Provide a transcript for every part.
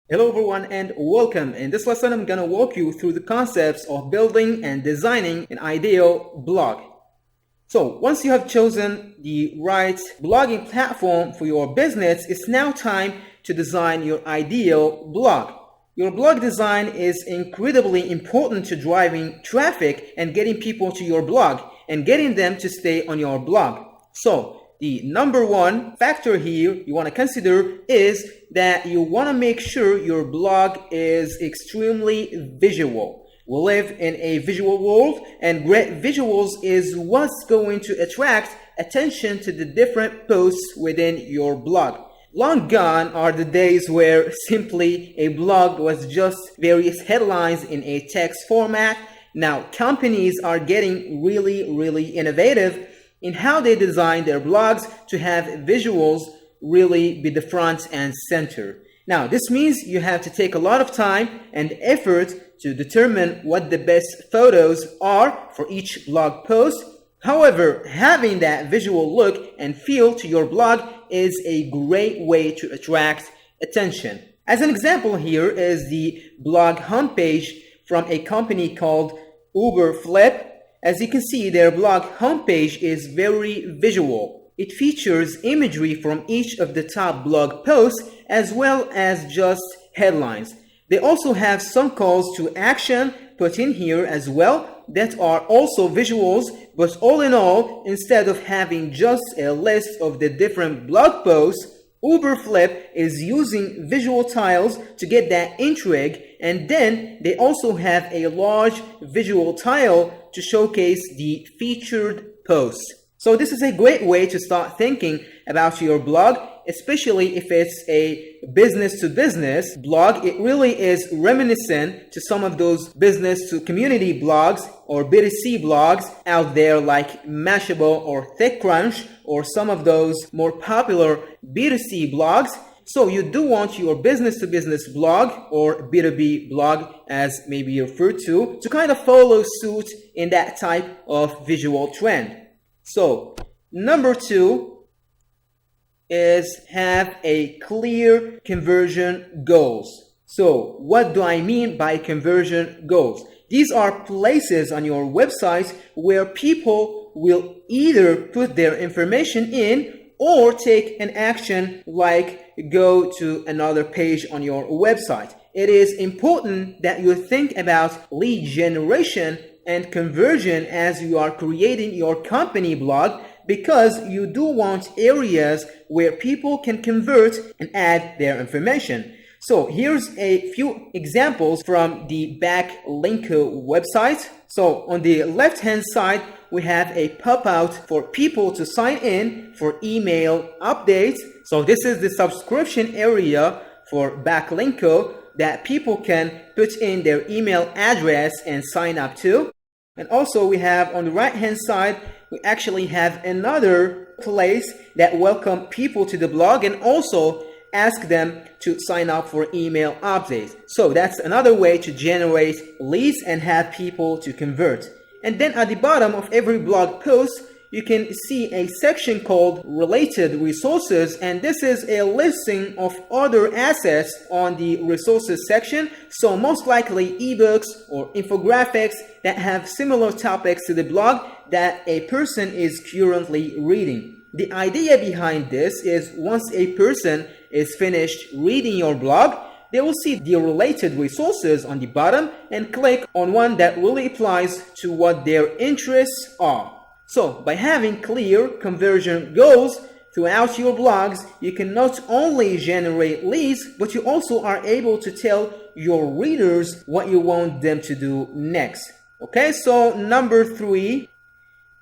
Hello everyone and welcome. In this lesson, I'm gonna walk you through the concepts of building and designing an ideal blog. So once you have chosen the right blogging platform for your business, it's now time to design your ideal blog. Your blog design is incredibly important to driving traffic and getting people to your blog and getting them to stay on your blog. So the number one factor here you want to consider is that you want to make sure your blog is extremely visual. We live in a visual world, and great visuals is what's going to attract attention to the different posts within your blog. Long gone are the days where simply a blog was just various headlines in a text format. Now companies are getting really innovative in how they design their blogs to have visuals really be the front and center. Now, this means you have to take a lot of time and effort to determine what the best photos are for each blog post. However, having that visual look and feel to your blog is a great way to attract attention. As an example, here is the blog homepage from a company called Uberflip. As you can see, their blog homepage is very visual. It features imagery from each of the top blog posts as well as just headlines. They also have some calls to action put in here as well that are also visuals, but all in all, instead of having just a list of the different blog posts, Uberflip is using visual tiles to get that intrigue, and then they also have a large visual tile to showcase the featured posts. So this is a great way to start thinking about your blog, especially if it's a business to business blog. It really is reminiscent to some of those business to community blogs or B2C blogs out there like Mashable or TechCrunch or some of those more popular B2C blogs. So you do want your business to business blog or B2B blog, as maybe referred to kind of follow suit in that type of visual trend. So number two is have a clear conversion goals. So what do I mean by conversion goals? These are places on your website where people will either put their information in or take an action like go to another page on your website. It is important that you think about lead generation and conversion as you are creating your company blog, because you do want areas where people can convert and add their information. So here's a few examples from the Backlinko website. So on the left hand side, we have a pop-out for people to sign in for email updates. So this is the subscription area for Backlinko that people can put in their email address and sign up to. And also we have on the right hand side, we actually have another place that welcome people to the blog and also ask them to sign up for email updates. So that's another way to generate leads and have people to convert. And then at the bottom of every blog post, you can see a section called related resources, and this is a listing of other assets on the resources section. So most likely ebooks or infographics that have similar topics to the blog that a person is currently reading. The idea behind this is once a person is finished reading your blog, they will see the related resources on the bottom and click on one that really applies to what their interests are. So by having clear conversion goals throughout your blogs, you can not only generate leads, but you also are able to tell your readers what you want them to do next. Okay, so number three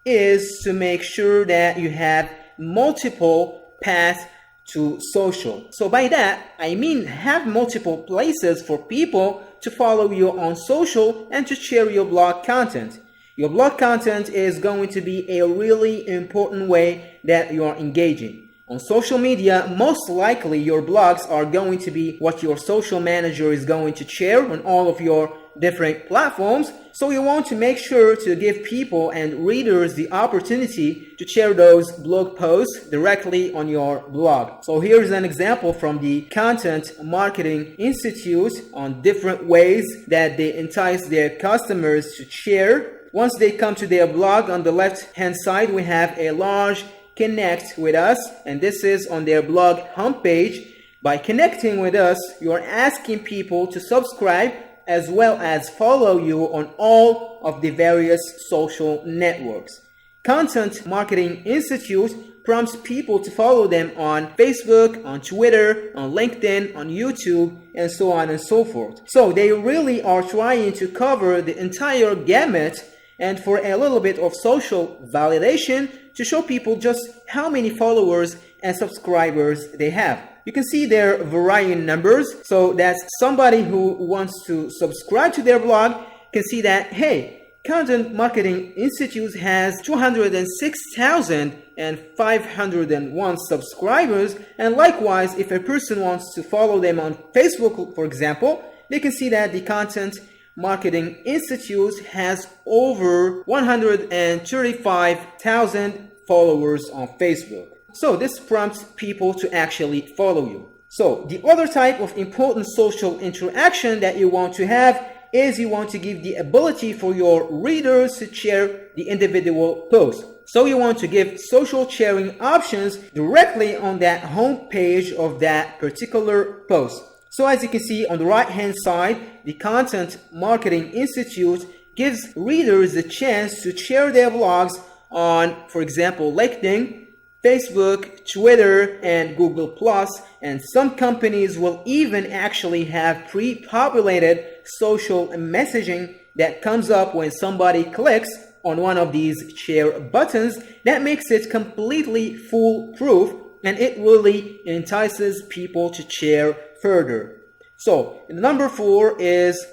is to make sure that you have multiple paths to social. So by that, I mean have multiple places for people to follow you on social and to share your blog content. Your blog content is going to be a really important way that you are engaging. On social media, most likely your blogs are going to be what your social manager is going to share on all of your different platforms. So you want to make sure to give people and readers the opportunity to share those blog posts directly on your blog. So here's an example from the Content Marketing Institute on different ways that they entice their customers to share. Once they come to their blog, on the left hand side we have a large connect with us, and this is on their blog homepage. By connecting with us, you're asking people to subscribe as well as follow you on all of the various social networks. Content Marketing Institute prompts people to follow them on Facebook, on Twitter, on LinkedIn, on YouTube, and so on and so forth. So they really are trying to cover the entire gamut, and for a little bit of social validation to show people just how many followers and subscribers they have. You can see their varying numbers, so that somebody who wants to subscribe to their blog can see that, hey, Content Marketing Institute has 206,501 subscribers, and likewise, if a person wants to follow them on Facebook, for example, they can see that the Content Marketing Institute has over 135,000 followers on Facebook. So this prompts people to actually follow you. So the other type of important social interaction that you want to have is you want to give the ability for your readers to share the individual post. So you want to give social sharing options directly on that home page of that particular post. So as you can see on the right hand side, the Content Marketing Institute gives readers the chance to share their blogs on, for example, LinkedIn, Facebook, Twitter, and Google+, and some companies will even actually have pre-populated social messaging that comes up when somebody clicks on one of these share buttons. That makes it completely foolproof, and it really entices people to share further. So number 4 is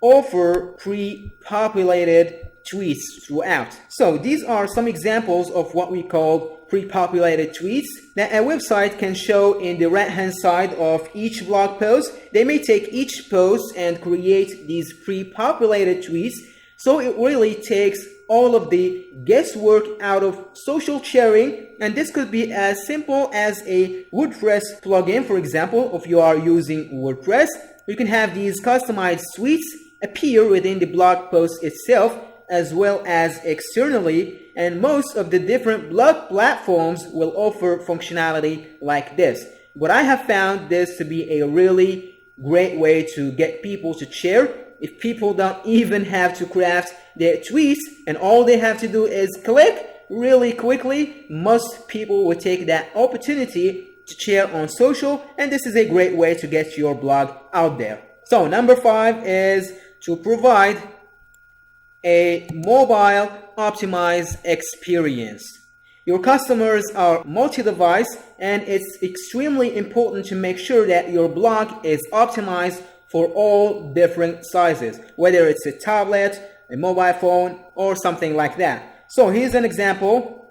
offer pre-populated tweets throughout. So these are some examples of what we call pre-populated tweets that a website can show in the right hand side of each blog post. They may take each post and create these pre-populated tweets, so it really takes all of the guesswork out of social sharing, and this could be as simple as a WordPress plugin. For example, if you are using WordPress, you can have these customized tweets appear within the blog post itself as well as externally, and most of the different blog platforms will offer functionality like this. But I have found this to be a really great way to get people to share. If people don't even have to craft their tweets and all they have to do is click really quickly, most people will take that opportunity to share on social, and this is a great way to get your blog out there. So number 5 is to provide a mobile optimized experience. Your customers are multi-device, and it's extremely important to make sure that your blog is optimized for all different sizes, whether it's a tablet, a mobile phone, or something like that. So here's an example.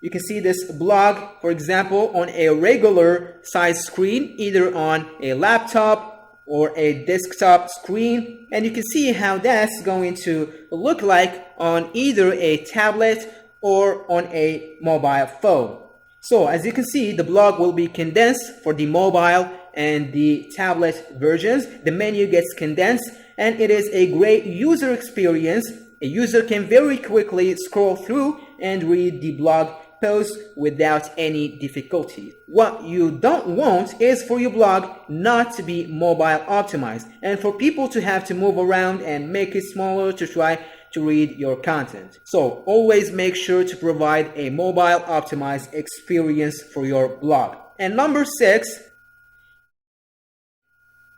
You can see this blog, for example, on a regular size screen, either on a laptop or a desktop screen, and you can see how that's going to look like on either a tablet or on a mobile phone. So as you can see, the blog will be condensed for the mobile and the tablet versions. The menu gets condensed, and it is a great user experience. A user can very quickly scroll through and read the blog post without any difficulty. What you don't want is for your blog not to be mobile optimized, and for people to have to move around and make it smaller to try to read your content. So always make sure to provide a mobile optimized experience for your blog. And number 6,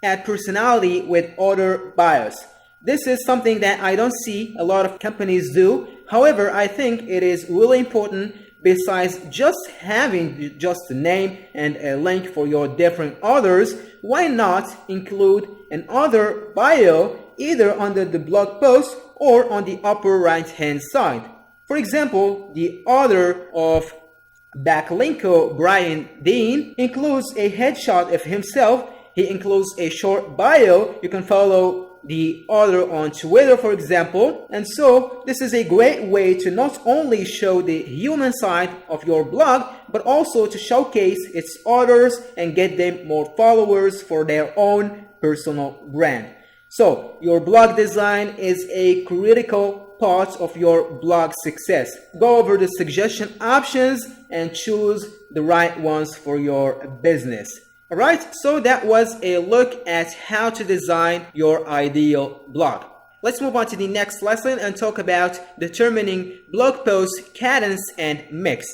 add personality with other bios. This is something that I don't see a lot of companies do. However, I think it is really important. Besides just having just a name and a link for your different authors, why not include an author bio either under the blog post or on the upper right hand side? For example, the author of Backlinko, Brian Dean, includes a headshot of himself. He includes a short bio. You can follow the other on Twitter, for example. And so this is a great way to not only show the human side of your blog, but also to showcase its authors and get them more followers for their own personal brand. So your blog design is a critical part of your blog success. Go over the suggestion options and choose the right ones for your business. Alright, so that was a look at how to design your ideal blog. Let's move on to the next lesson and talk about determining blog post cadence and mix.